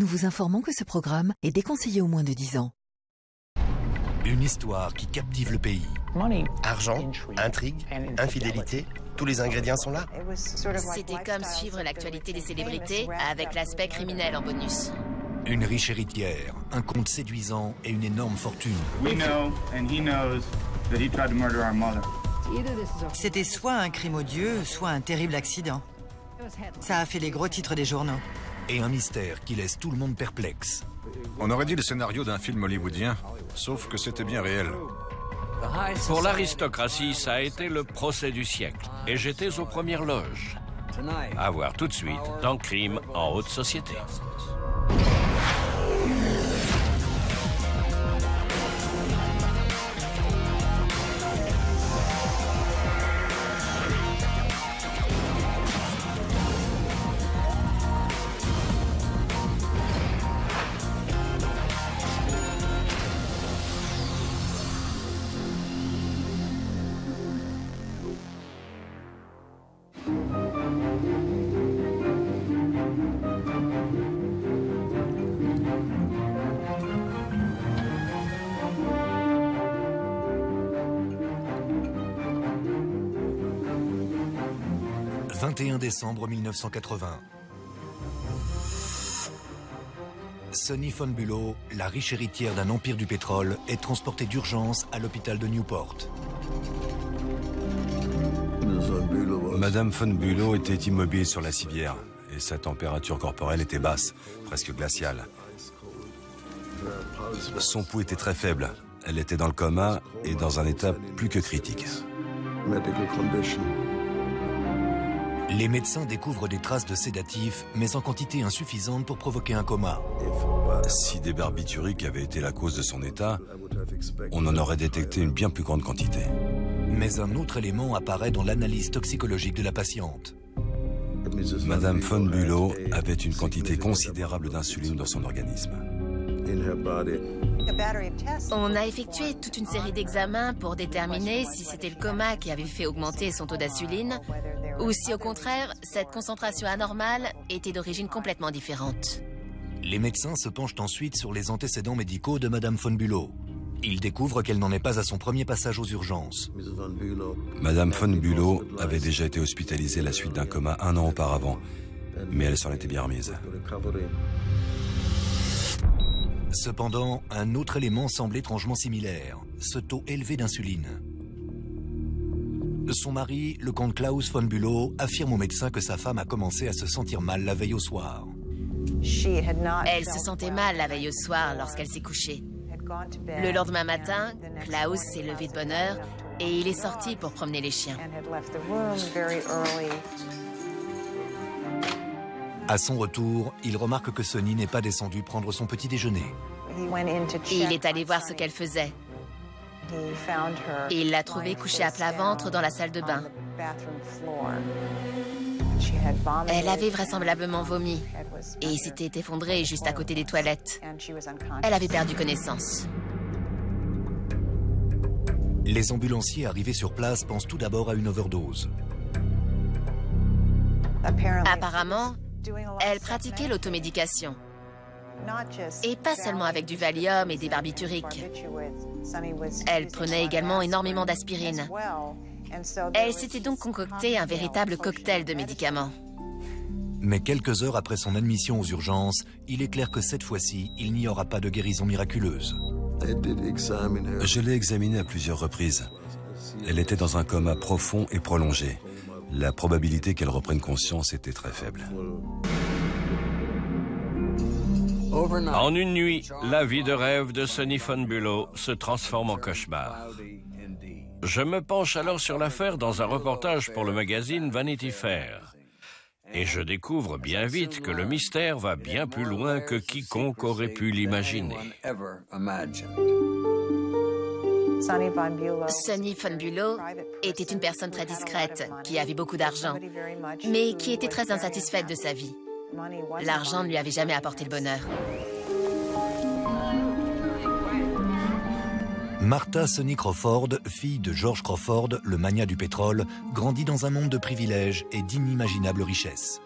nous vous informons que ce programme est déconseillé aux moins de 10 ans. Une histoire qui captive le pays. Argent, intrigue, infidélité, tous les ingrédients sont là. C'était comme suivre l'actualité des célébrités avec l'aspect criminel en bonus. Une riche héritière, un conte séduisant et une énorme fortune. C'était soit un crime odieux, soit un terrible accident. Ça a fait les gros titres des journaux. Et un mystère qui laisse tout le monde perplexe. On aurait dit le scénario d'un film hollywoodien, sauf que c'était bien réel. Pour l'aristocratie, ça a été le procès du siècle. Et j'étais aux premières loges. À voir tout de suite dans Crime en haute société. « 21 décembre 1980. Sonny Von Bülow, la riche héritière d'un empire du pétrole, est transportée d'urgence à l'hôpital de Newport. Madame Von Bülow était immobile sur la civière et sa température corporelle était basse, presque glaciale. Son pouls était très faible. Elle était dans le coma et dans un état plus que critique. Les médecins découvrent des traces de sédatifs, mais en quantité insuffisante pour provoquer un coma. Si des barbituriques avaient été la cause de son état, on en aurait détecté une bien plus grande quantité. Mais un autre élément apparaît dans l'analyse toxicologique de la patiente. Madame Von Bülow avait une quantité considérable d'insuline dans son organisme. On a effectué toute une série d'examens pour déterminer si c'était le coma qui avait fait augmenter son taux d'insuline ou si au contraire, cette concentration anormale était d'origine complètement différente. Les médecins se penchent ensuite sur les antécédents médicaux de Madame Von Bülow. Ils découvrent qu'elle n'en est pas à son premier passage aux urgences. Madame Von Bülow avait déjà été hospitalisée à la suite d'un coma 1 an auparavant, mais elle s'en était bien remise. Cependant, un autre élément semble étrangement similaire, ce taux élevé d'insuline. Son mari, le comte Klaus Von Bülow, affirme au médecin que sa femme a commencé à se sentir mal la veille au soir. Elle se sentait mal la veille au soir lorsqu'elle s'est couchée. Le lendemain matin, Klaus s'est levé de bonne heure et il est sorti pour promener les chiens. À son retour, il remarque que Sonny n'est pas descendu prendre son petit déjeuner. Il est allé voir ce qu'elle faisait. Il l'a trouvée couchée à plat ventre dans la salle de bain. Elle avait vraisemblablement vomi et s'était effondrée juste à côté des toilettes. Elle avait perdu connaissance. Les ambulanciers arrivés sur place pensent tout d'abord à une overdose. Apparemment, elle pratiquait l'automédication. Et pas seulement avec du Valium et des barbituriques. Elle prenait également énormément d'aspirine. Elle s'était donc concocté un véritable cocktail de médicaments. Mais quelques heures après son admission aux urgences, il est clair que cette fois-ci, il n'y aura pas de guérison miraculeuse. Je l'ai examinée à plusieurs reprises. Elle était dans un coma profond et prolongé. La probabilité qu'elle reprenne conscience était très faible. En une nuit, la vie de rêve de Sonny Von Bülow se transforme en cauchemar. Je me penche alors sur l'affaire dans un reportage pour le magazine Vanity Fair. Et je découvre bien vite que le mystère va bien plus loin que quiconque aurait pu l'imaginer. Sonny Von Bülow était une personne très discrète, qui avait beaucoup d'argent, mais qui était très insatisfaite de sa vie. L'argent ne lui avait jamais apporté le bonheur. Martha Sonny Crawford, fille de George Crawford, le magnat du pétrole, grandit dans un monde de privilèges et d'inimaginables richesses.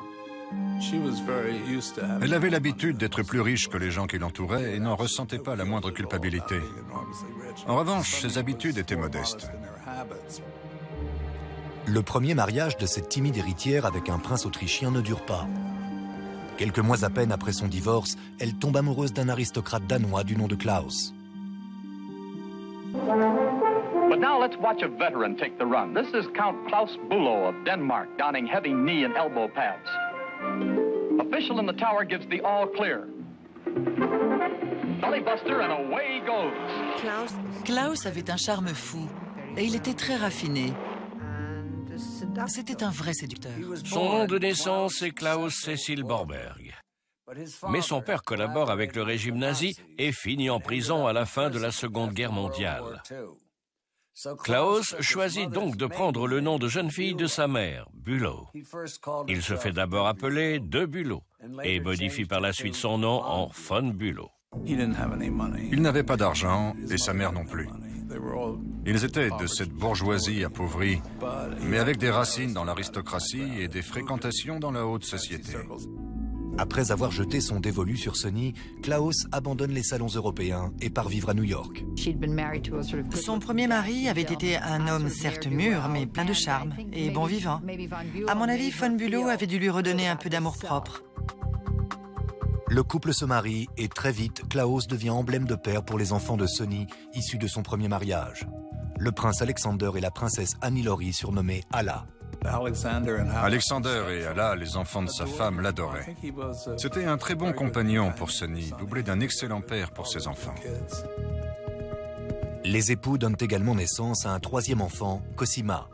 Elle avait l'habitude d'être plus riche que les gens qui l'entouraient et n'en ressentait pas la moindre culpabilité. En revanche, ses habitudes étaient modestes. Le premier mariage de cette timide héritière avec un prince autrichien ne dure pas. Quelques mois à peine après son divorce, elle tombe amoureuse d'un aristocrate danois du nom de Klaus. But now let's watch a veteran take the run. This is Count Klaus Bülow of Denmark, donning heavy knee and elbow pads. Official in the tower gives the all clear. Bellybuster and away he goes. Klaus avait un charme fou et il était très raffiné. C'était un vrai séducteur. Son nom de naissance est Klaus Cecil Borberg. Mais son père collabore avec le régime nazi et finit en prison à la fin de la Seconde Guerre mondiale. Klaus choisit donc de prendre le nom de jeune fille de sa mère, Bülow. Il se fait d'abord appeler de Bülow et modifie par la suite son nom en von Bülow. Il n'avait pas d'argent et sa mère non plus. Ils étaient de cette bourgeoisie appauvrie, mais avec des racines dans l'aristocratie et des fréquentations dans la haute société. Après avoir jeté son dévolu sur Sonny, Klaus abandonne les salons européens et part vivre à New York. Son premier mari avait été un homme certes mûr, mais plein de charme et bon vivant. À mon avis, von Bülow avait dû lui redonner un peu d'amour-propre. Le couple se marie et très vite, Klaus devient emblème de père pour les enfants de Sonny, issus de son premier mariage. Le prince Alexander et la princesse Annie-Laurie, surnommée Alla. Alexander et Alla, les enfants de sa femme, l'adoraient. C'était un très bon compagnon pour Sonny, doublé d'un excellent père pour ses enfants. Les époux donnent également naissance à un troisième enfant, Cosima.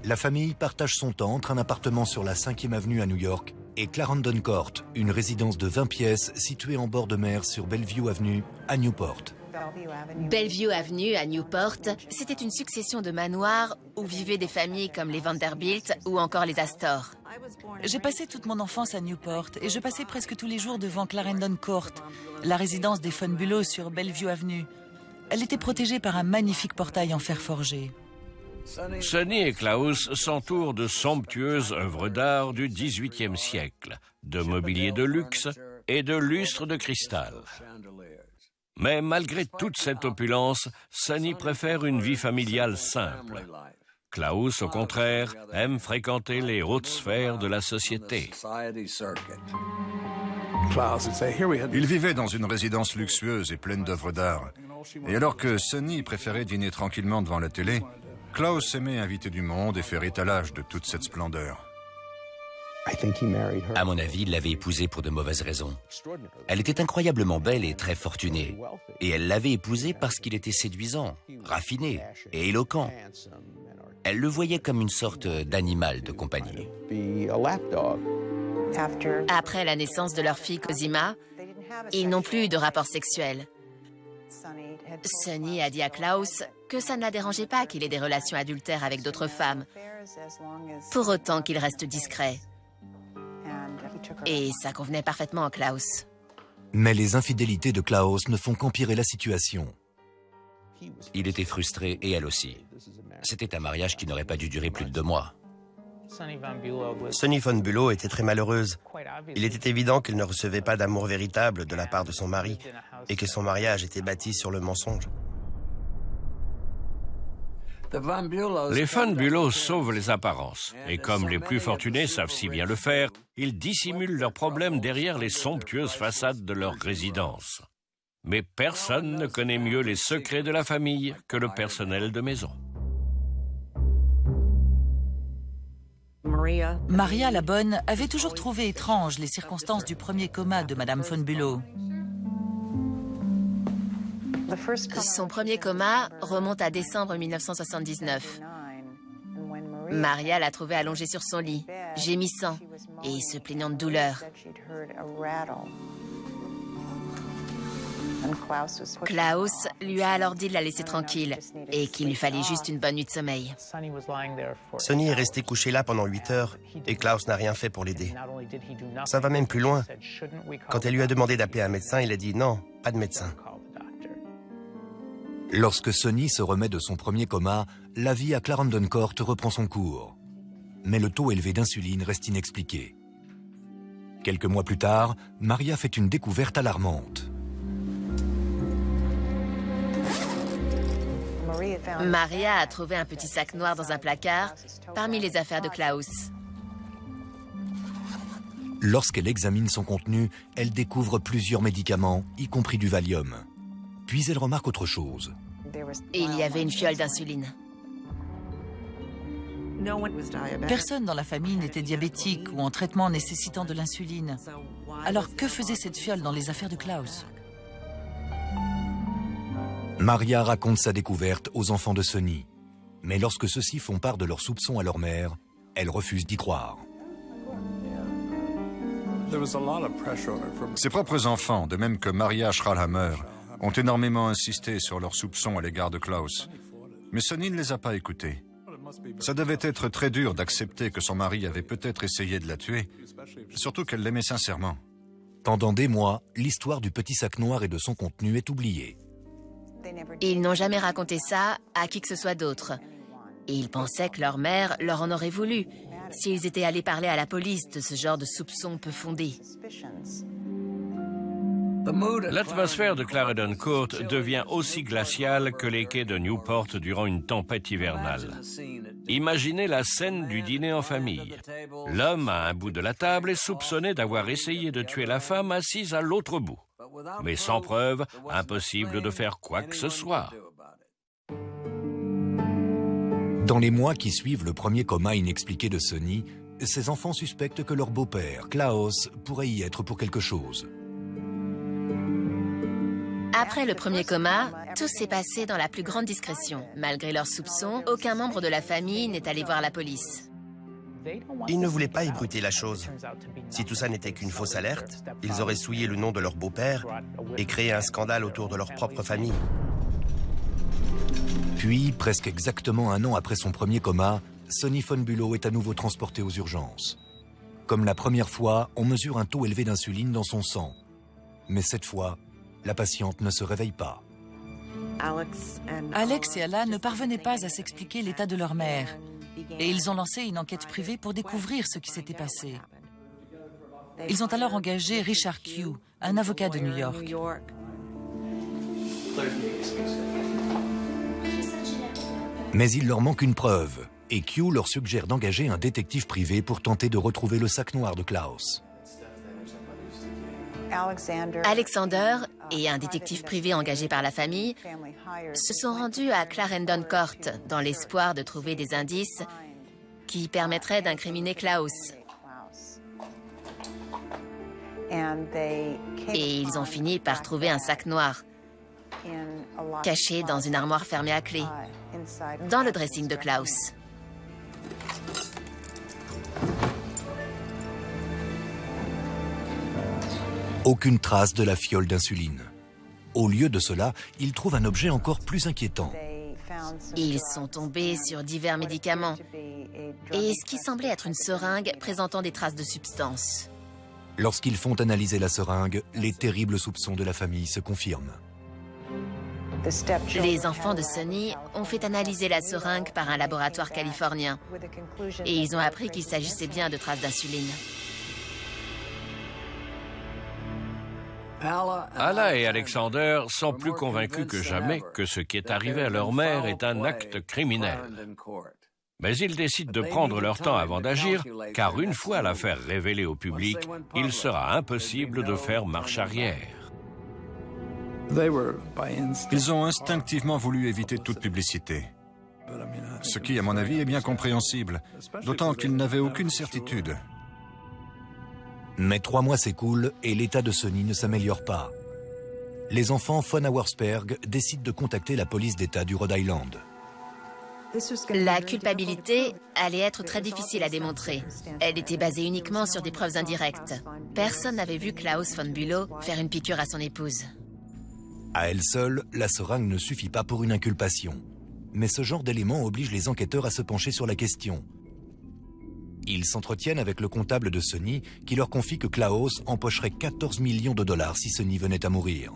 La famille partage son temps entre un appartement sur la 5e avenue à New York et Clarendon Court, une résidence de 20 pièces située en bord de mer sur Bellevue Avenue à Newport. Bellevue Avenue à Newport, c'était une succession de manoirs où vivaient des familles comme les Vanderbilt ou encore les Astor. J'ai passé toute mon enfance à Newport et je passais presque tous les jours devant Clarendon Court, la résidence des von Bülow sur Bellevue Avenue. Elle était protégée par un magnifique portail en fer forgé. Sonny et Klaus s'entourent de somptueuses œuvres d'art du XVIIIe siècle, de mobilier de luxe et de lustres de cristal. Mais malgré toute cette opulence, Sonny préfère une vie familiale simple. Klaus, au contraire, aime fréquenter les hautes sphères de la société. Il vivait dans une résidence luxueuse et pleine d'œuvres d'art. Et alors que Sonny préférait dîner tranquillement devant la télé, Klaus aimait inviter du monde et faire étalage de toute cette splendeur. À mon avis, il l'avait épousée pour de mauvaises raisons. Elle était incroyablement belle et très fortunée. Et elle l'avait épousé parce qu'il était séduisant, raffiné et éloquent. Elle le voyait comme une sorte d'animal de compagnie. Après la naissance de leur fille Cosima, ils n'ont plus eu de rapport sexuel. Sonny a dit à Klaus que ça ne la dérangeait pas qu'il ait des relations adultères avec d'autres femmes, pour autant qu'il reste discret. Et ça convenait parfaitement à Klaus. Mais les infidélités de Klaus ne font qu'empirer la situation. Il était frustré et elle aussi. C'était un mariage qui n'aurait pas dû durer plus de 2 mois. Sonny von Bülow était très malheureuse. Il était évident qu'elle ne recevait pas d'amour véritable de la part de son mari et que son mariage était bâti sur le mensonge. Les von Bülow sauvent les apparences. Et comme les plus fortunés savent si bien le faire, ils dissimulent leurs problèmes derrière les somptueuses façades de leur résidence. Mais personne ne connaît mieux les secrets de la famille que le personnel de maison. Maria la Bonne avait toujours trouvé étranges les circonstances du premier coma de Madame von Bülow. Son premier coma remonte à décembre 1979. Maria l'a trouvé allongée sur son lit, gémissant et se plaignant de douleur. Klaus lui a alors dit de la laisser tranquille et qu'il lui fallait juste une bonne nuit de sommeil. Sonny est resté couché là pendant 8 heures et Klaus n'a rien fait pour l'aider. Ça va même plus loin. Quand elle lui a demandé d'appeler un médecin, il a dit non, pas de médecin. Lorsque Sonny se remet de son premier coma, la vie à Clarendon Court reprend son cours. Mais le taux élevé d'insuline reste inexpliqué. Quelques mois plus tard, Maria fait une découverte alarmante. Maria a trouvé un petit sac noir dans un placard parmi les affaires de Klaus. Lorsqu'elle examine son contenu, elle découvre plusieurs médicaments, y compris du Valium. Puis elle remarque autre chose. Et il y avait une fiole d'insuline. Personne dans la famille n'était diabétique ou en traitement nécessitant de l'insuline. Alors que faisait cette fiole dans les affaires de Klaus? Maria raconte sa découverte aux enfants de Sonny. Mais lorsque ceux-ci font part de leurs soupçons à leur mère, elle refuse d'y croire. Ses propres enfants, de même que Maria Schralhammer, ont énormément insisté sur leurs soupçons à l'égard de Klaus. Mais Sonny ne les a pas écoutés. Ça devait être très dur d'accepter que son mari avait peut-être essayé de la tuer, surtout qu'elle l'aimait sincèrement. Pendant des mois, l'histoire du petit sac noir et de son contenu est oubliée. Ils n'ont jamais raconté ça à qui que ce soit d'autre. Et ils pensaient que leur mère leur en aurait voulu, s'ils étaient allés parler à la police de ce genre de soupçons peu fondés. L'atmosphère de Clarendon Court devient aussi glaciale que les quais de Newport durant une tempête hivernale. Imaginez la scène du dîner en famille. L'homme à un bout de la table est soupçonné d'avoir essayé de tuer la femme assise à l'autre bout. Mais sans preuve, impossible de faire quoi que ce soit. Dans les mois qui suivent le premier coma inexpliqué de Sonny, ses enfants suspectent que leur beau-père, Klaus, pourrait y être pour quelque chose. Après le premier coma, tout s'est passé dans la plus grande discrétion. Malgré leurs soupçons, aucun membre de la famille n'est allé voir la police. Ils ne voulaient pas ébruiter la chose. Si tout ça n'était qu'une fausse alerte, ils auraient souillé le nom de leur beau-père et créé un scandale autour de leur propre famille. Puis, presque exactement un an après son premier coma, Sonny von Bülow est à nouveau transporté aux urgences. Comme la première fois, on mesure un taux élevé d'insuline dans son sang. Mais cette fois, la patiente ne se réveille pas. Alex et Alan ne parvenaient pas à s'expliquer l'état de leur mère. Et ils ont lancé une enquête privée pour découvrir ce qui s'était passé. Ils ont alors engagé Richard Q, un avocat de New York. Mais il leur manque une preuve, et Q leur suggère d'engager un détective privé pour tenter de retrouver le sac noir de Klaus. Alexander et un détective privé engagé par la famille se sont rendus à Clarendon Court dans l'espoir de trouver des indices qui permettraient d'incriminer Klaus. Et ils ont fini par trouver un sac noir caché dans une armoire fermée à clé, dans le dressing de Klaus. Aucune trace de la fiole d'insuline. Au lieu de cela, ils trouvent un objet encore plus inquiétant. Ils sont tombés sur divers médicaments et ce qui semblait être une seringue présentant des traces de substances. Lorsqu'ils font analyser la seringue, les terribles soupçons de la famille se confirment. Les enfants de Sonny ont fait analyser la seringue par un laboratoire californien et ils ont appris qu'il s'agissait bien de traces d'insuline. Alla et Alexander sont plus convaincus que jamais que ce qui est arrivé à leur mère est un acte criminel. Mais ils décident de prendre leur temps avant d'agir, car une fois l'affaire révélée au public, il sera impossible de faire marche arrière. Ils ont instinctivement voulu éviter toute publicité. Ce qui, à mon avis, est bien compréhensible, d'autant qu'ils n'avaient aucune certitude. Mais 3 mois s'écoulent et l'état de Sonny ne s'améliore pas. Les enfants von Auersperg décident de contacter la police d'État du Rhode Island. La culpabilité allait être très difficile à démontrer. Elle était basée uniquement sur des preuves indirectes. Personne n'avait vu Klaus von Bülow faire une piqûre à son épouse. À elle seule, la seringue ne suffit pas pour une inculpation. Mais ce genre d'éléments oblige les enquêteurs à se pencher sur la question. Ils s'entretiennent avec le comptable de Sonny qui leur confie que Klaus empocherait 14 millions de dollars si Sonny venait à mourir.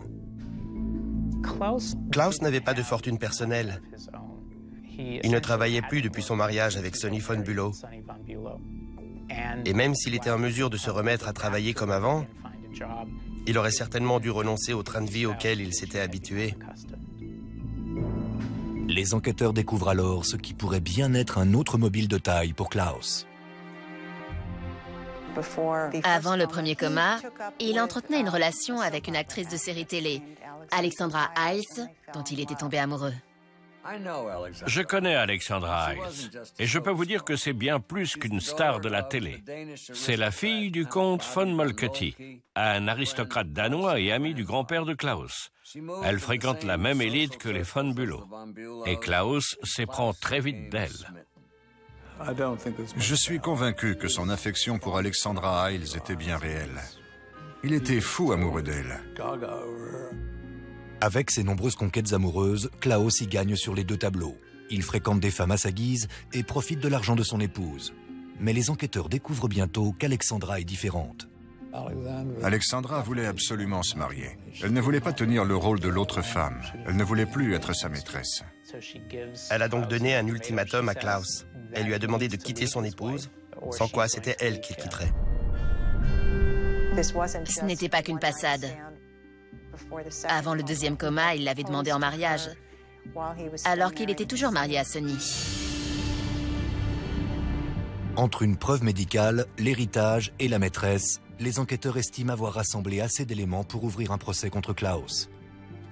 Klaus n'avait pas de fortune personnelle. Il ne travaillait plus depuis son mariage avec Sonny von Bülow. Et même s'il était en mesure de se remettre à travailler comme avant, il aurait certainement dû renoncer au train de vie auquel il s'était habitué. Les enquêteurs découvrent alors ce qui pourrait bien être un autre mobile de taille pour Klaus. Avant le premier coma, il entretenait une relation avec une actrice de série télé, Alexandra Hiles, dont il était tombé amoureux. Je connais Alexandra Hiles, et je peux vous dire que c'est bien plus qu'une star de la télé. C'est la fille du comte von Moltke, un aristocrate danois et ami du grand-père de Klaus. Elle fréquente la même élite que les von Bülow, et Klaus s'éprend très vite d'elle. Je suis convaincu que son affection pour Alexandra Hiles était bien réelle. Il était fou amoureux d'elle. Avec ses nombreuses conquêtes amoureuses, Klaus y gagne sur les deux tableaux. Il fréquente des femmes à sa guise et profite de l'argent de son épouse. Mais les enquêteurs découvrent bientôt qu'Alexandra est différente. Alexandra voulait absolument se marier. Elle ne voulait pas tenir le rôle de l'autre femme. Elle ne voulait plus être sa maîtresse. Elle a donc donné un ultimatum à Klaus. Elle lui a demandé de quitter son épouse, sans quoi c'était elle qu'il quitterait. Ce n'était pas qu'une passade. Avant le deuxième coma, il l'avait demandé en mariage, alors qu'il était toujours marié à Sonny. Entre une preuve médicale, l'héritage et la maîtresse, les enquêteurs estiment avoir rassemblé assez d'éléments pour ouvrir un procès contre Klaus.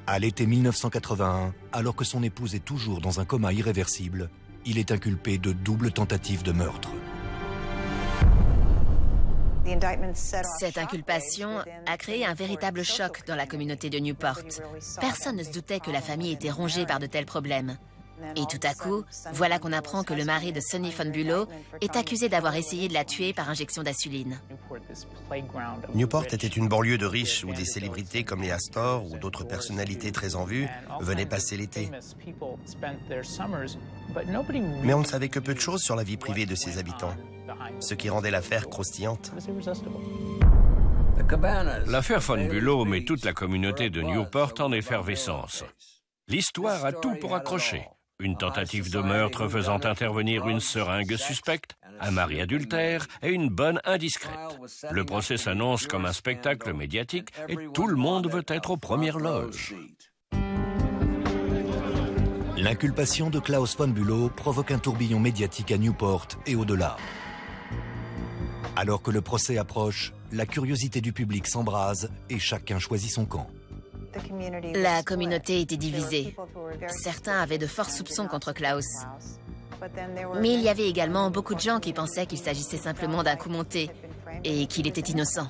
À l'été 1981, alors que son épouse est toujours dans un coma irréversible, il est inculpé de double tentative de meurtre. Cette inculpation a créé un véritable choc dans la communauté de Newport. Personne ne se doutait que la famille était rongée par de tels problèmes. Et tout à coup, voilà qu'on apprend que le mari de Sonny von Bülow est accusé d'avoir essayé de la tuer par injection d'insuline. Newport était une banlieue de riches où des célébrités comme les Astor ou d'autres personnalités très en vue venaient passer l'été. Mais on ne savait que peu de choses sur la vie privée de ses habitants, ce qui rendait l'affaire croustillante. L'affaire von Bülow met toute la communauté de Newport en effervescence. L'histoire a tout pour accrocher. Une tentative de meurtre faisant intervenir une seringue suspecte, un mari adultère et une bonne indiscrète. Le procès s'annonce comme un spectacle médiatique et tout le monde veut être aux premières loges. L'inculpation de Klaus von Bülow provoque un tourbillon médiatique à Newport et au-delà. Alors que le procès approche, la curiosité du public s'embrase et chacun choisit son camp. La communauté était divisée. Certains avaient de forts soupçons contre Klaus. Mais il y avait également beaucoup de gens qui pensaient qu'il s'agissait simplement d'un coup monté et qu'il était innocent.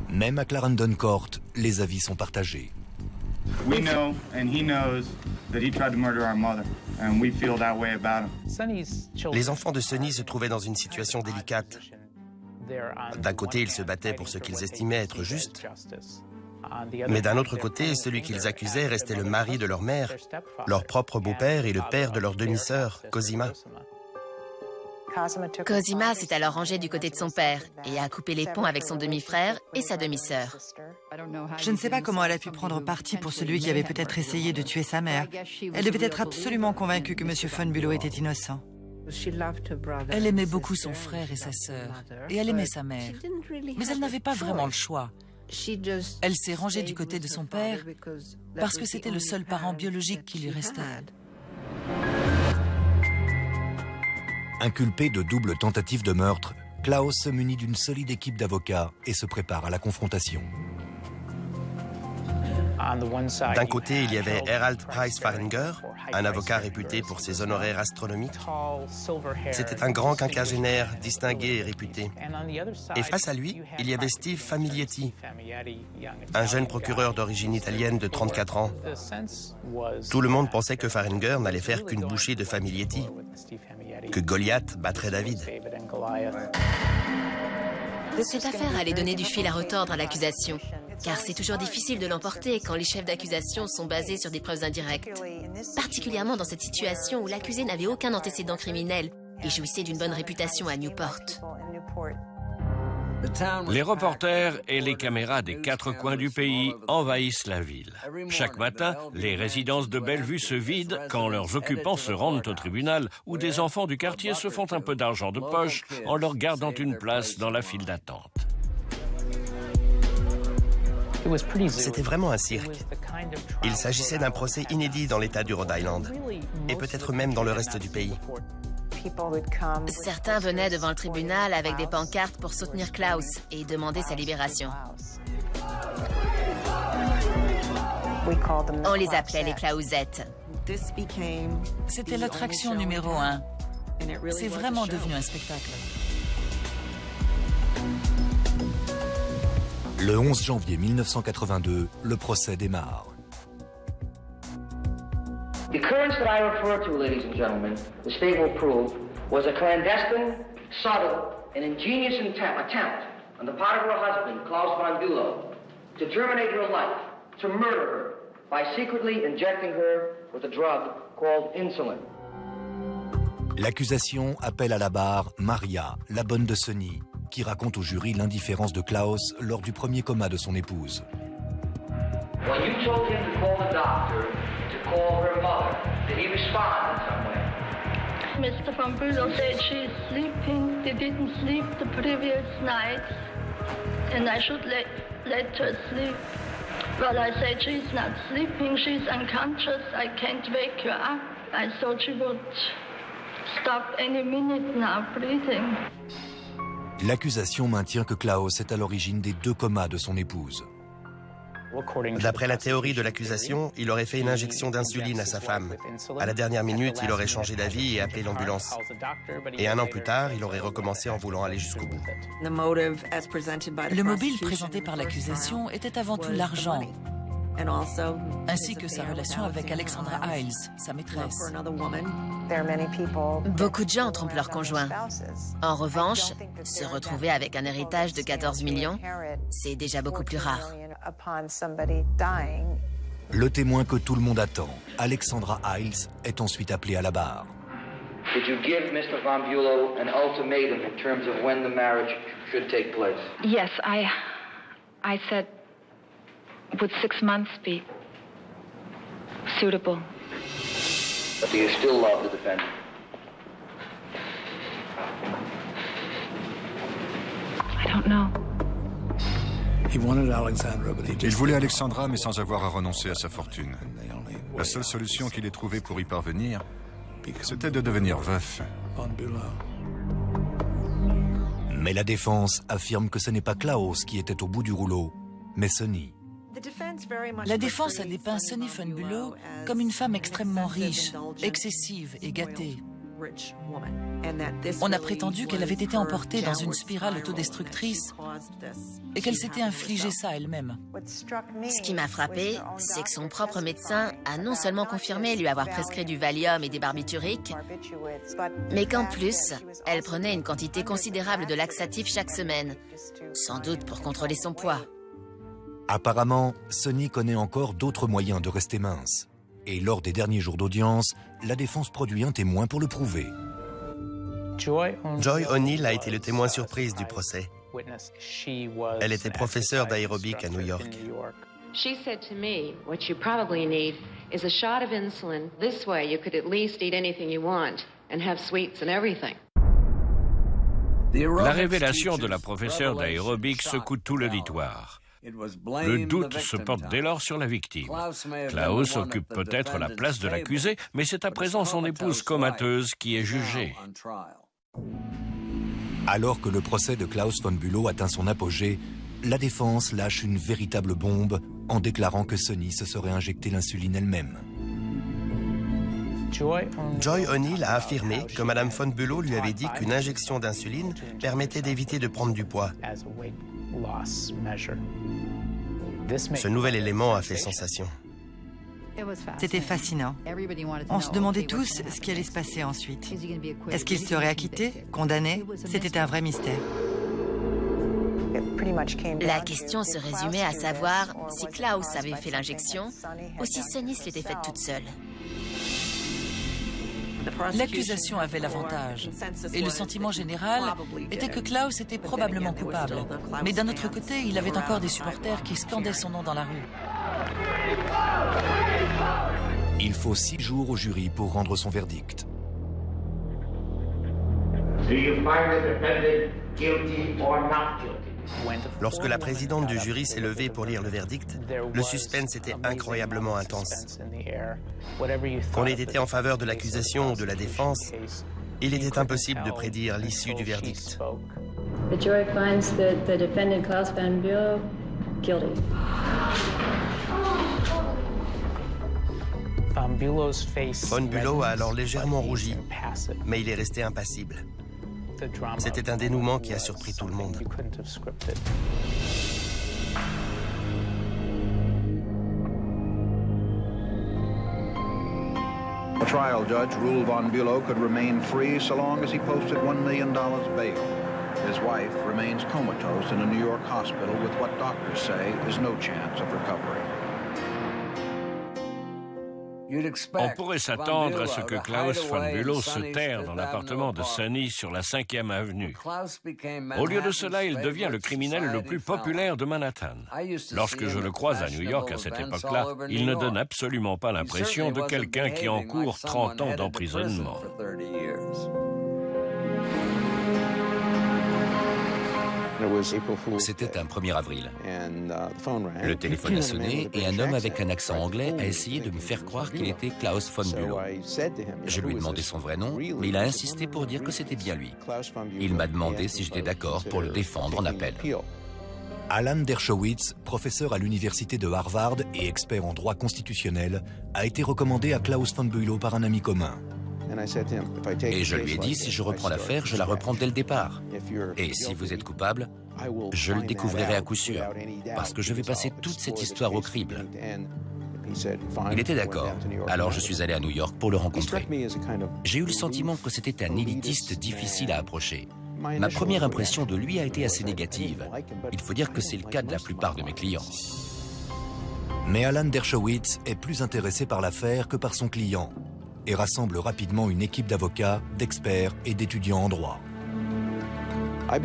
Même à Clarendon Court, les avis sont partagés. We know and he knows that he tried to murder our mother, and we feel that way about him. Les enfants de Sonny se trouvaient dans une situation délicate. D'un côté, ils se battaient pour ce qu'ils estimaient être juste. Mais d'un autre côté, celui qu'ils accusaient restait le mari de leur mère, leur propre beau-père et le père de leur demi-sœur, Cosima. Cosima s'est alors rangé du côté de son père et a coupé les ponts avec son demi-frère et sa demi-sœur. Je ne sais pas comment elle a pu prendre parti pour celui qui avait peut-être essayé de tuer sa mère. Elle devait être absolument convaincue que M. von Bülow était innocent. Elle aimait beaucoup son frère et sa sœur, et elle aimait sa mère. Mais elle n'avait pas vraiment le choix. Elle s'est rangée du côté de son père parce que c'était le seul parent biologique qui lui restait. Inculpé de double tentative de meurtre, Klaus se munit d'une solide équipe d'avocats et se prépare à la confrontation. D'un côté, il y avait Herald Price Fahringer, un avocat réputé pour ses honoraires astronomiques. C'était un grand quinquagénaire, distingué et réputé. Et face à lui, il y avait Steve Famiglietti, un jeune procureur d'origine italienne de 34 ans. Tout le monde pensait que Fahringer n'allait faire qu'une bouchée de Famiglietti, que Goliath battrait David. Cette affaire allait donner du fil à retordre à l'accusation, car c'est toujours difficile de l'emporter quand les chefs d'accusation sont basés sur des preuves indirectes. Particulièrement dans cette situation où l'accusé n'avait aucun antécédent criminel et jouissait d'une bonne réputation à Newport. Les reporters et les caméras des 4 coins du pays envahissent la ville. Chaque matin, les résidences de Bellevue se vident quand leurs occupants se rendent au tribunal où des enfants du quartier se font un peu d'argent de poche en leur gardant une place dans la file d'attente. C'était vraiment un cirque. Il s'agissait d'un procès inédit dans l'État du Rhode Island, et peut-être même dans le reste du pays. Certains venaient devant le tribunal avec des pancartes pour soutenir Klaus et demander sa libération. On les appelait les Klausettes. C'était l'attraction numéro 1. C'est vraiment devenu un spectacle. Le 11 janvier 1982, le procès démarre. The occurrence that I refer to, ladies and gentlemen, the state will prove, was a clandestine, subtle, and ingenious attempt on the part of her husband, Klaus von Bülow, to terminate her life, to murder her, by secretly injecting her with a drug called insulin. L'accusation appelle à la barre Maria, la bonne de Sonny, qui raconte au jury l'indifférence de Klaus lors du premier coma de son épouse. When you told him to call the doctor, to call her mother, did he respond in some way? Mr. von Bülow said she's sleeping. They didn't sleep the previous night, and I should let her sleep. Well, I said she's not sleeping. She's unconscious. I can't wake her up. I thought she would stop any minute now breathing. L'accusation maintient que Klaus est à l'origine des 2 comas de son épouse. D'après la théorie de l'accusation, il aurait fait une injection d'insuline à sa femme. À la dernière minute, il aurait changé d'avis et appelé l'ambulance. Et 1 an plus tard, il aurait recommencé en voulant aller jusqu'au bout. Le mobile présenté par l'accusation était avant tout l'argent, ainsi que sa relation avec Alexandra Hiles, sa maîtresse. Beaucoup de gens trompent leur conjoint. En revanche, se retrouver avec un héritage de 14 millions, c'est déjà beaucoup plus rare. Le témoin que tout le monde attend, Alexandra Hiles, est ensuite appelée à la barre. Did you give Mr. von Bülow an ultimatum in terms of when the marriage should take place? Yes, I said, would 6 months be suitable? But do you still love the defendant? I don't know. Il voulait Alexandra, mais sans avoir à renoncer à sa fortune. La seule solution qu'il ait trouvée pour y parvenir, c'était de devenir veuf. Mais la défense affirme que ce n'est pas Klaus qui était au bout du rouleau, mais Sonny. La défense a dépeint Sonny von Bülow comme une femme extrêmement riche, excessive et gâtée. On a prétendu qu'elle avait été emportée dans une spirale autodestructrice et qu'elle s'était infligé ça elle-même. Ce qui m'a frappé, c'est que son propre médecin a non seulement confirmé lui avoir prescrit du Valium et des barbituriques, mais qu'en plus, elle prenait une quantité considérable de laxatifs chaque semaine, sans doute pour contrôler son poids. Apparemment, Sonny connaît encore d'autres moyens de rester mince. Et lors des derniers jours d'audience, la défense produit un témoin pour le prouver. Joy O'Neill a été le témoin surprise du procès. Elle était professeure d'aérobic à New York. She said to me, what you probably need is a shot of insulin. This way you could at least eat anything you want and have sweets and everything. La révélation de la professeure d'aérobic secoue tout l'auditoire. Le doute se porte dès lors sur la victime. Klaus occupe peut-être la place de l'accusé, mais c'est à présent son épouse comateuse qui est jugée. Alors que le procès de Klaus von Bülow atteint son apogée, la défense lâche une véritable bombe en déclarant que Sonny se serait injecté l'insuline elle-même. Joy O'Neill a affirmé que Mme von Bülow lui avait dit qu'une injection d'insuline permettait d'éviter de prendre du poids. Ce nouvel élément a fait sensation. C'était fascinant. On se demandait tous ce qui allait se passer ensuite. Est-ce qu'il serait acquitté, condamné? C'était un vrai mystère. La question se résumait à savoir si Klaus avait fait l'injection ou si Sonny se l'était faite toute seule. L'accusation avait l'avantage, et le sentiment général était que Klaus était probablement coupable. Mais d'un autre côté, il avait encore des supporters qui scandaient son nom dans la rue. Il faut 6 jours au jury pour rendre son verdict. Lorsque la présidente du jury s'est levée pour lire le verdict, le suspense était incroyablement intense. Qu'on ait été en faveur de l'accusation ou de la défense, il était impossible de prédire l'issue du verdict. The jury finds the defendant Klaus Van Bülow guilty. Von Bülow a alors légèrement rougi, mais il est resté impassible. C'était un dénouement qui a surpris tout le monde. The trial judge ruled Von Bülow could remain free so long as he posted $1 million bail. His wife remains comatose in a New York hospital with what doctors say is no chance of recovery. On pourrait s'attendre à ce que Klaus Von Bülow se terre dans l'appartement de Sonny sur la 5e avenue. Au lieu de cela, il devient le criminel le plus populaire de Manhattan. Lorsque je le croise à New York à cette époque-là, il ne donne absolument pas l'impression de quelqu'un qui encourt 30 ans d'emprisonnement. C'était un 1er avril. Le téléphone a sonné et un homme avec un accent anglais a essayé de me faire croire qu'il était Klaus Von Bülow. Je lui ai demandé son vrai nom, mais il a insisté pour dire que c'était bien lui. Il m'a demandé si j'étais d'accord pour le défendre en appel. Alan Dershowitz, professeur à l'université de Harvard et expert en droit constitutionnel, a été recommandé à Klaus Von Bülow par un ami commun. Et je lui ai dit, si je reprends l'affaire, je la reprends dès le départ. Et si vous êtes coupable, je le découvrirai à coup sûr, parce que je vais passer toute cette histoire au crible. Il était d'accord, alors je suis allé à New York pour le rencontrer. J'ai eu le sentiment que c'était un élitiste difficile à approcher. Ma première impression de lui a été assez négative. Il faut dire que c'est le cas de la plupart de mes clients. Mais Alan Dershowitz est plus intéressé par l'affaire que par son client, et rassemble rapidement une équipe d'avocats, d'experts et d'étudiants en droit.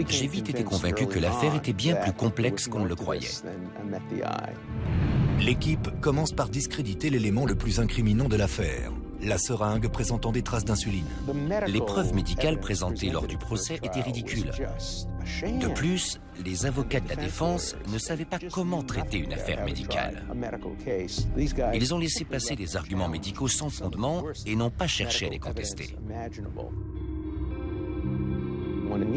J'ai vite été convaincu que l'affaire était bien plus complexe qu'on ne le croyait. L'équipe commence par discréditer l'élément le plus incriminant de l'affaire, la seringue présentant des traces d'insuline. Les preuves médicales présentées lors du procès étaient ridicules. De plus, les avocats de la défense ne savaient pas comment traiter une affaire médicale. Ils ont laissé passer des arguments médicaux sans fondement et n'ont pas cherché à les contester.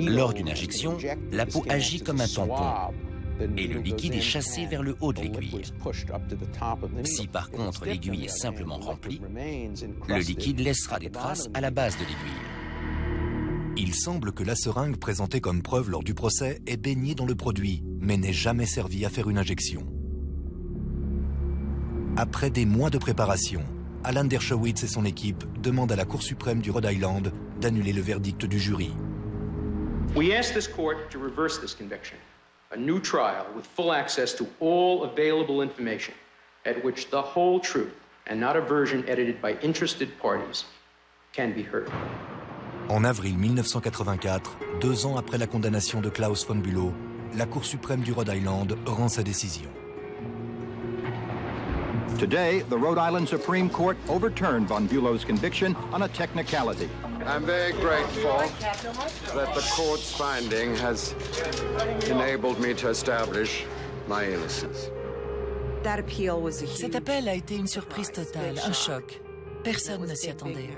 Lors d'une injection, la peau agit comme un tampon et le liquide est chassé vers le haut de l'aiguille. Si par contre l'aiguille est simplement remplie, le liquide laissera des traces à la base de l'aiguille. Il semble que la seringue présentée comme preuve lors du procès est baignée dans le produit, mais n'ait jamais servi à faire une injection. Après des mois de préparation, Alan Dershowitz et son équipe demandent à la Cour suprême du Rhode Island d'annuler le verdict du jury. We ask this court to reverse this conviction. A new trial with full access to all available information, at which the whole truth, and not a version edited by interested parties, can be heard. En avril 1984, 2 ans après la condamnation de Klaus Von Bülow, la Cour suprême du Rhode Island rend sa décision. Today, the Rhode Island Supreme Court overturned Von Bülow's conviction on a technicality. I'm very grateful that the court's finding has enabled me to establish my innocence. Cet appel a été une surprise totale, un choc. Personne ne s'y attendait.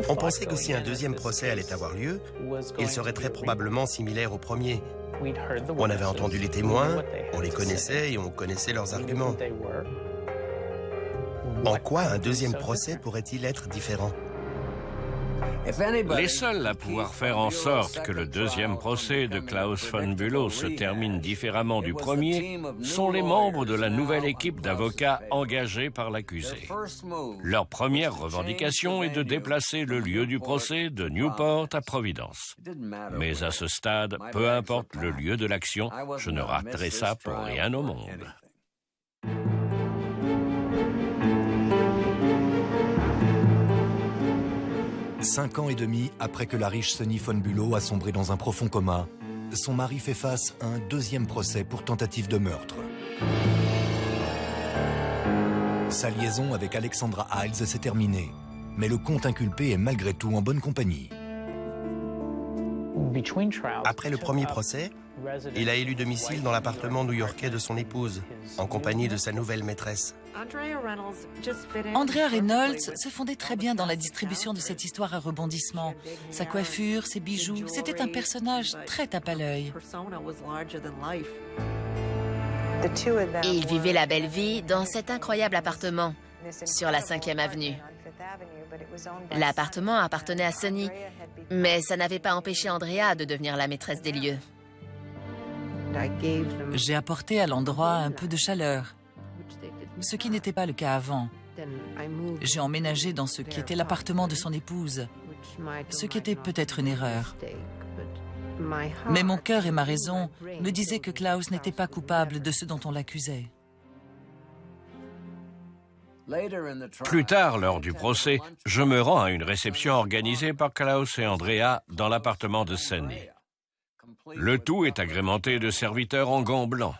On pensait que si un deuxième procès allait avoir lieu, il serait très probablement similaire au premier. On avait entendu les témoins, on les connaissait et on connaissait leurs arguments. En quoi un deuxième procès pourrait-il être différent? Les seuls à pouvoir faire en sorte que le deuxième procès de Klaus Von Bülow se termine différemment du premier sont les membres de la nouvelle équipe d'avocats engagés par l'accusé. Leur première revendication est de déplacer le lieu du procès de Newport à Providence. Mais à ce stade, peu importe le lieu de l'action, je ne raterai ça pour rien au monde. 5 ans et demi après que la riche Sonny von Bülow a sombré dans un profond coma, son mari fait face à un deuxième procès pour tentative de meurtre. Sa liaison avec Alexandra Hiles s'est terminée, mais le comte inculpé est malgré tout en bonne compagnie. Après le premier procès, il a élu domicile dans l'appartement new-yorkais de son épouse, en compagnie de sa nouvelle maîtresse. Andrea Reynolds se fondait très bien dans la distribution de cette histoire à rebondissement. Sa coiffure, ses bijoux, c'était un personnage très tape à l'œil. Et ils vivaient la belle vie dans cet incroyable appartement, sur la 5e avenue. L'appartement appartenait à Sonny, mais ça n'avait pas empêché Andrea de devenir la maîtresse des lieux. J'ai apporté à l'endroit un peu de chaleur, ce qui n'était pas le cas avant. J'ai emménagé dans ce qui était l'appartement de son épouse, ce qui était peut-être une erreur. Mais mon cœur et ma raison me disaient que Klaus n'était pas coupable de ce dont on l'accusait. Plus tard, lors du procès, je me rends à une réception organisée par Klaus et Andrea dans l'appartement de Sonny. Le tout est agrémenté de serviteurs en gants blancs.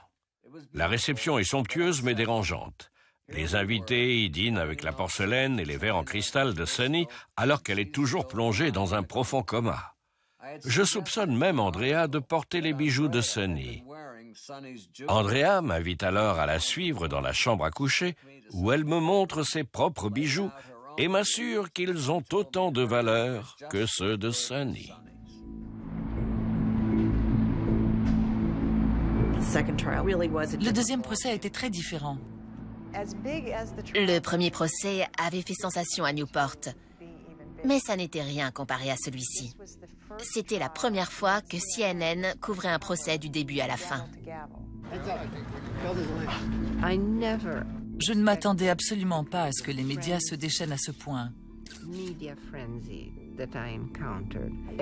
La réception est somptueuse mais dérangeante. Les invités y dînent avec la porcelaine et les verres en cristal de Sonny alors qu'elle est toujours plongée dans un profond coma. Je soupçonne même Andrea de porter les bijoux de Sonny. Andrea m'invite alors à la suivre dans la chambre à coucher où elle me montre ses propres bijoux et m'assure qu'ils ont autant de valeur que ceux de Sonny. Le deuxième procès a été très différent. Le premier procès avait fait sensation à Newport, mais ça n'était rien comparé à celui-ci. C'était la première fois que CNN couvrait un procès du début à la fin. Je ne m'attendais absolument pas à ce que les médias se déchaînent à ce point.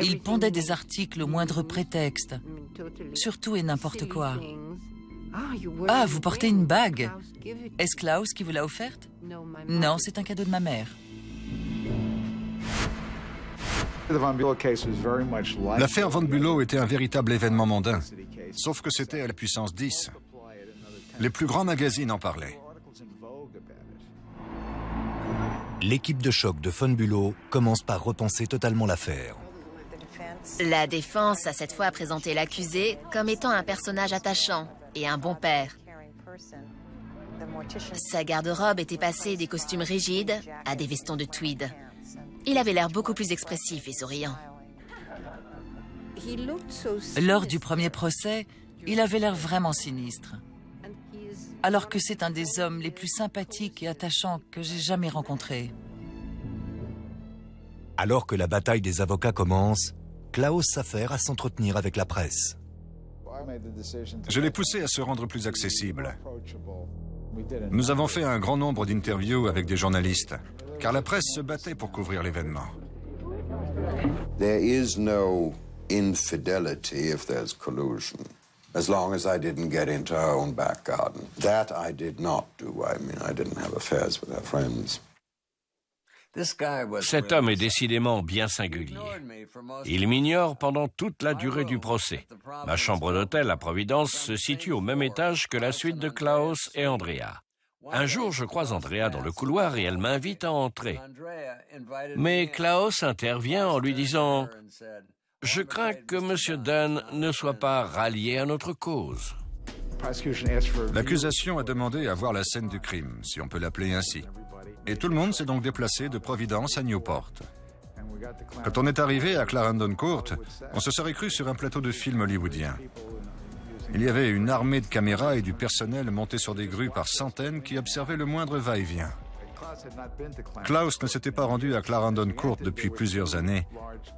Ils pondaient des articles au moindre prétexte, surtout et n'importe quoi. Ah, vous portez une bague. Est-ce Klaus qui vous l'a offerte? Non, c'est un cadeau de ma mère. L'affaire von Bülow était un véritable événement mondain, sauf que c'était à la puissance 10. Les plus grands magazines en parlaient. L'équipe de choc de von Bülow commence par repenser totalement l'affaire. La défense a cette fois présenté l'accusé comme étant un personnage attachant et un bon père. Sa garde-robe était passée des costumes rigides à des vestons de tweed. Il avait l'air beaucoup plus expressif et souriant. Lors du premier procès, il avait l'air vraiment sinistre. Alors que c'est un des hommes les plus sympathiques et attachants que j'ai jamais rencontrés. Alors que la bataille des avocats commence, Klaus s'affaire à s'entretenir avec la presse. Je l'ai poussé à se rendre plus accessible. Nous avons fait un grand nombre d'interviews avec des journalistes, car la presse se battait pour couvrir l'événement. There is no infidelity if there's collusion, as long as I didn't get into her own back garden. That I did not do. I mean, I didn't have affairs with her friends. Cet homme est décidément bien singulier. Il m'ignore pendant toute la durée du procès. Ma chambre d'hôtel à Providence se situe au même étage que la suite de Klaus et Andrea. Un jour, je croise Andrea dans le couloir et elle m'invite à entrer. Mais Klaus intervient en lui disant « Je crains que M. Dunn ne soit pas rallié à notre cause. » L'accusation a demandé à voir la scène du crime, si on peut l'appeler ainsi. Et tout le monde s'est donc déplacé de Providence à Newport. Quand on est arrivé à Clarendon Court, on se serait cru sur un plateau de film hollywoodien. Il y avait une armée de caméras et du personnel monté sur des grues par centaines qui observaient le moindre va-et-vient. Klaus ne s'était pas rendu à Clarendon Court depuis plusieurs années.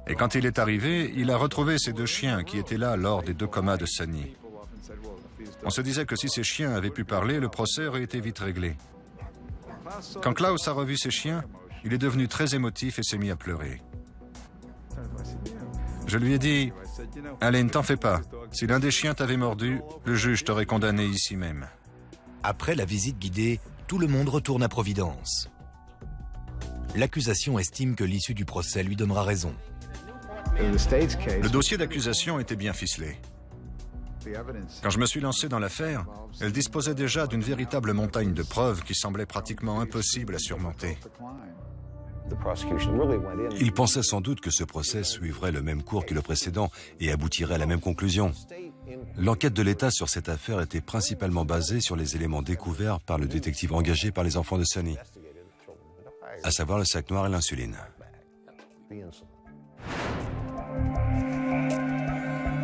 Et quand il est arrivé, il a retrouvé ses 2 chiens qui étaient là lors des 2 comas de Sonny. On se disait que si ces chiens avaient pu parler, le procès aurait été vite réglé. Quand Klaus a revu ses chiens, il est devenu très émotif et s'est mis à pleurer. Je lui ai dit « Allez, ne t'en fais pas. Si l'un des chiens t'avait mordu, le juge t'aurait condamné ici même. » Après la visite guidée, tout le monde retourne à Providence. L'accusation estime que l'issue du procès lui donnera raison. Le dossier d'accusation était bien ficelé. Quand je me suis lancé dans l'affaire, elle disposait déjà d'une véritable montagne de preuves qui semblait pratiquement impossible à surmonter. Il pensait sans doute que ce procès suivrait le même cours que le précédent et aboutirait à la même conclusion. L'enquête de l'État sur cette affaire était principalement basée sur les éléments découverts par le détective engagé par les enfants de Sonny, à savoir le sac noir et l'insuline.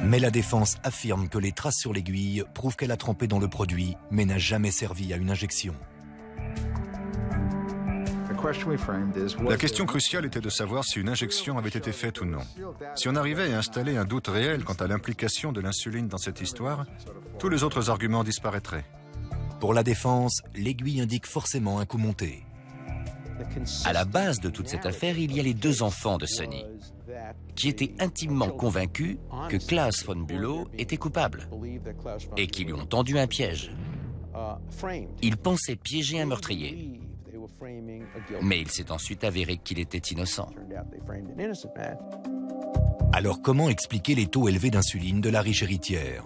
Mais la défense affirme que les traces sur l'aiguille prouvent qu'elle a trempé dans le produit, mais n'a jamais servi à une injection. La question cruciale était de savoir si une injection avait été faite ou non. Si on arrivait à installer un doute réel quant à l'implication de l'insuline dans cette histoire, tous les autres arguments disparaîtraient. Pour la défense, l'aiguille indique forcément un coup monté. À la base de toute cette affaire, il y a les deux enfants de Sonny, qui étaient intimement convaincus que Klaus von Bülow était coupable et qui lui ont tendu un piège. Ils pensaient piéger un meurtrier, mais il s'est ensuite avéré qu'il était innocent. Alors comment expliquer les taux élevés d'insuline de la riche héritière?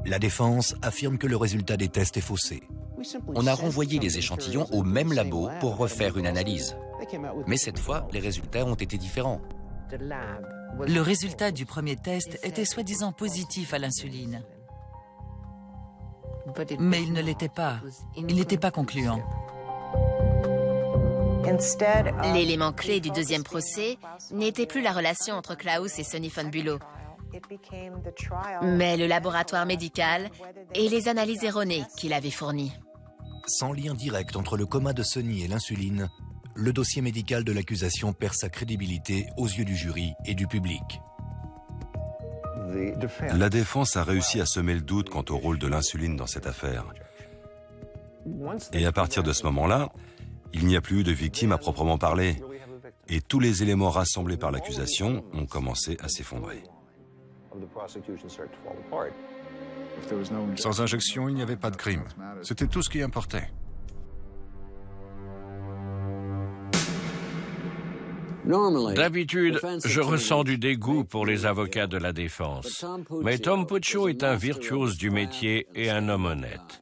La défense affirme que le résultat des tests est faussé. On a renvoyé les échantillons au même labo pour refaire une analyse. Mais cette fois, les résultats ont été différents. Le résultat du premier test était soi-disant positif à l'insuline. Mais il ne l'était pas. Il n'était pas concluant. L'élément clé du deuxième procès n'était plus la relation entre Klaus et Sonny von Bülow, mais le laboratoire médical et les analyses erronées qu'il avait fournies. Sans lien direct entre le coma de Sonny et l'insuline, le dossier médical de l'accusation perd sa crédibilité aux yeux du jury et du public. La défense a réussi à semer le doute quant au rôle de l'insuline dans cette affaire. Et à partir de ce moment-là, il n'y a plus eu de victimes à proprement parler. Et tous les éléments rassemblés par l'accusation ont commencé à s'effondrer. Sans injection, il n'y avait pas de crime. C'était tout ce qui importait. D'habitude, je ressens du dégoût pour les avocats de la défense. Mais Tom Puccio est un virtuose du métier et un homme honnête.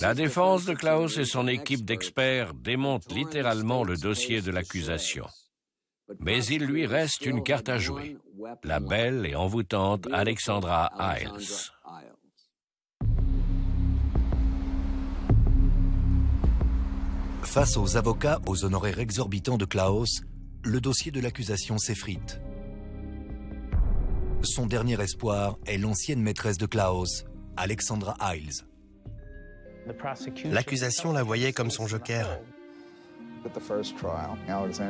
La défense de Klaus et son équipe d'experts démontent littéralement le dossier de l'accusation. Mais il lui reste une carte à jouer. La belle et envoûtante Alexandra Hiles. Face aux avocats aux honoraires exorbitants de Klaus, le dossier de l'accusation s'effrite. Son dernier espoir est l'ancienne maîtresse de Klaus, Alexandra Hiles. L'accusation la voyait comme son joker.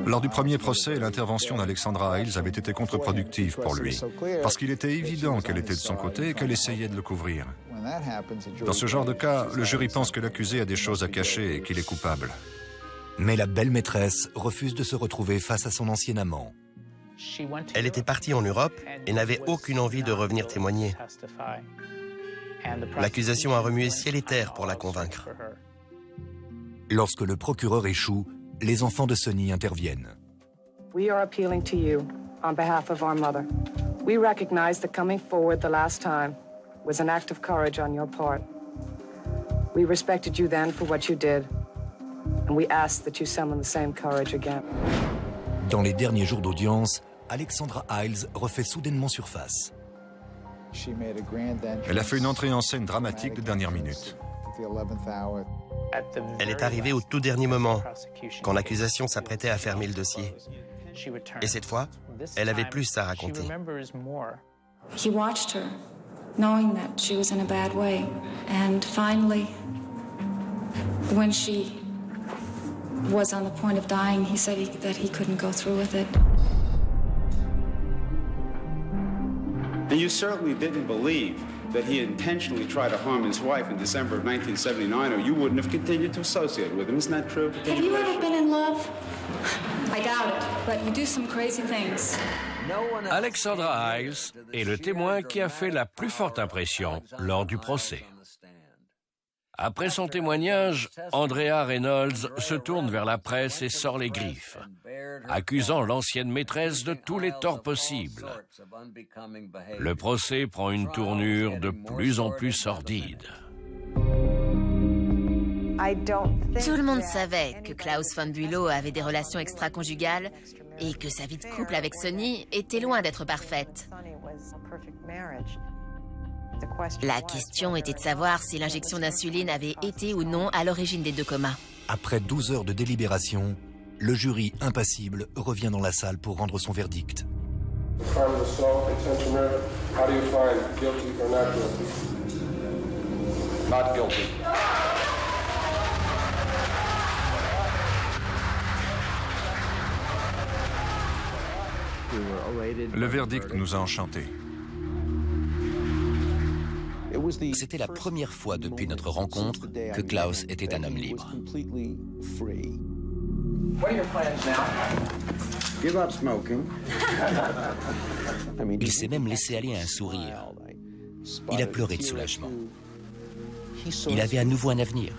Lors du premier procès, l'intervention d'Alexandra Hiles avait été contre-productive pour lui, parce qu'il était évident qu'elle était de son côté et qu'elle essayait de le couvrir. Dans ce genre de cas, le jury pense que l'accusé a des choses à cacher et qu'il est coupable. Mais la belle maîtresse refuse de se retrouver face à son ancien amant. Elle était partie en Europe et n'avait aucune envie de revenir témoigner. L'accusation a remué ciel et terre pour la convaincre. Lorsque le procureur échoue, les enfants de Sonny interviennent. We are appealing to you on behalf of our mother. We recognize that coming forward the last time was an act of courage on your part. We respected you then for what you did, and we ask that you summon the same courage again. Dans les derniers jours d'audience, Alexandra Hiles refait soudainement surface. Elle a fait une entrée en scène dramatique de dernière minute. Elle est arrivée au tout dernier moment, quand l'accusation s'apprêtait à fermer le dossier. Et cette fois, elle avait plus à raconter. He watched her, knowing that she was in a bad way. And finally, when she was on the point of dying, he said that he couldn't go through with it. And you certainly didn't believe that he intentionally tried to harm his wife in December of 1979, or you wouldn't have continued to associate with him. Isn't that true? Have you ever been in love? I doubt it, but you do some crazy things. Alexandra Hiles est le témoin qui a fait la plus forte impression lors du procès. Après son témoignage, Andrea Reynolds se tourne vers la presse et sort les griffes, accusant l'ancienne maîtresse de tous les torts possibles. Le procès prend une tournure de plus en plus sordide. Tout le monde savait que Klaus von Bülow avait des relations extra-conjugales et que sa vie de couple avec Sonny était loin d'être parfaite. La question était de savoir si l'injection d'insuline avait été ou non à l'origine des deux comas. Après 12 heures de délibération, le jury impassible revient dans la salle pour rendre son verdict. Not guilty. Le verdict nous a enchantés. C'était la première fois depuis notre rencontre que Klaus était un homme libre. Il s'est même laissé aller à un sourire. Il a pleuré de soulagement. Il avait à nouveau un avenir.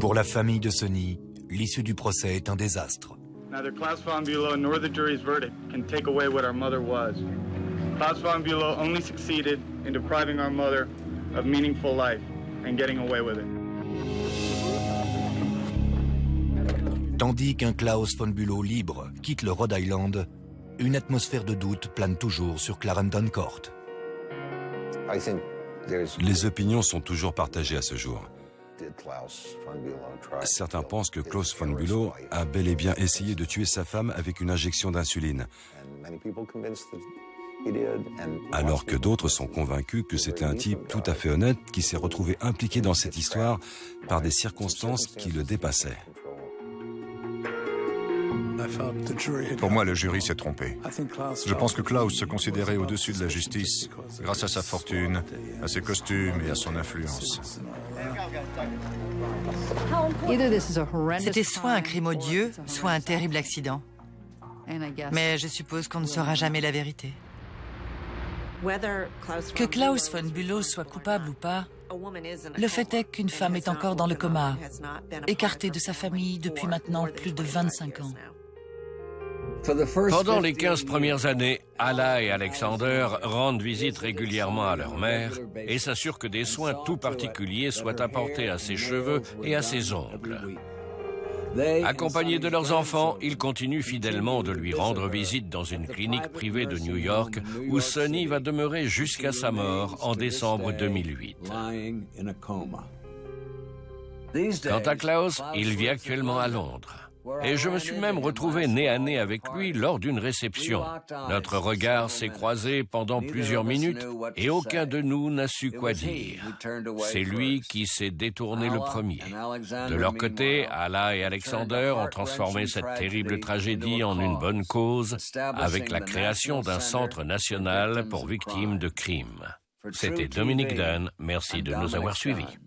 Pour la famille de Sonny, l'issue du procès est un désastre. Neither Klaus von Bülow nor the jury's verdict can take away what our mother was. Klaus von Bülow only succeeded in depriving our mother of meaningful life and getting away with it. Tandis qu'un Klaus von Bülow libre quitte le Rhode Island, une atmosphère de doute plane toujours sur Clarendon Court. Les opinions sont toujours partagées à ce jour. Certains pensent que Klaus von Bülow a bel et bien essayé de tuer sa femme avec une injection d'insuline, alors que d'autres sont convaincus que c'était un type tout à fait honnête qui s'est retrouvé impliqué dans cette histoire par des circonstances qui le dépassaient. Pour moi, le jury s'est trompé. Je pense que Klaus se considérait au-dessus de la justice grâce à sa fortune, à ses costumes et à son influence. C'était soit un crime odieux, soit un terrible accident. Mais je suppose qu'on ne saura jamais la vérité. Que Klaus von Bülow soit coupable ou pas, le fait est qu'une femme est encore dans le coma, écartée de sa famille depuis maintenant plus de 25 ans. Pendant les 15 premières années, Alla et Alexander rendent visite régulièrement à leur mère et s'assurent que des soins tout particuliers soient apportés à ses cheveux et à ses ongles. Accompagnés de leurs enfants, ils continuent fidèlement de lui rendre visite dans une clinique privée de New York où Sonny va demeurer jusqu'à sa mort en décembre 2008. Quant à Klaus, il vit actuellement à Londres. Et je me suis même retrouvé nez à nez avec lui lors d'une réception. Notre regard s'est croisé pendant plusieurs minutes et aucun de nous n'a su quoi dire. C'est lui qui s'est détourné le premier. De leur côté, Alla et Alexander ont transformé cette terrible tragédie en une bonne cause avec la création d'un centre national pour victimes de crimes. C'était Dominique Dunn. Merci de nous avoir suivis.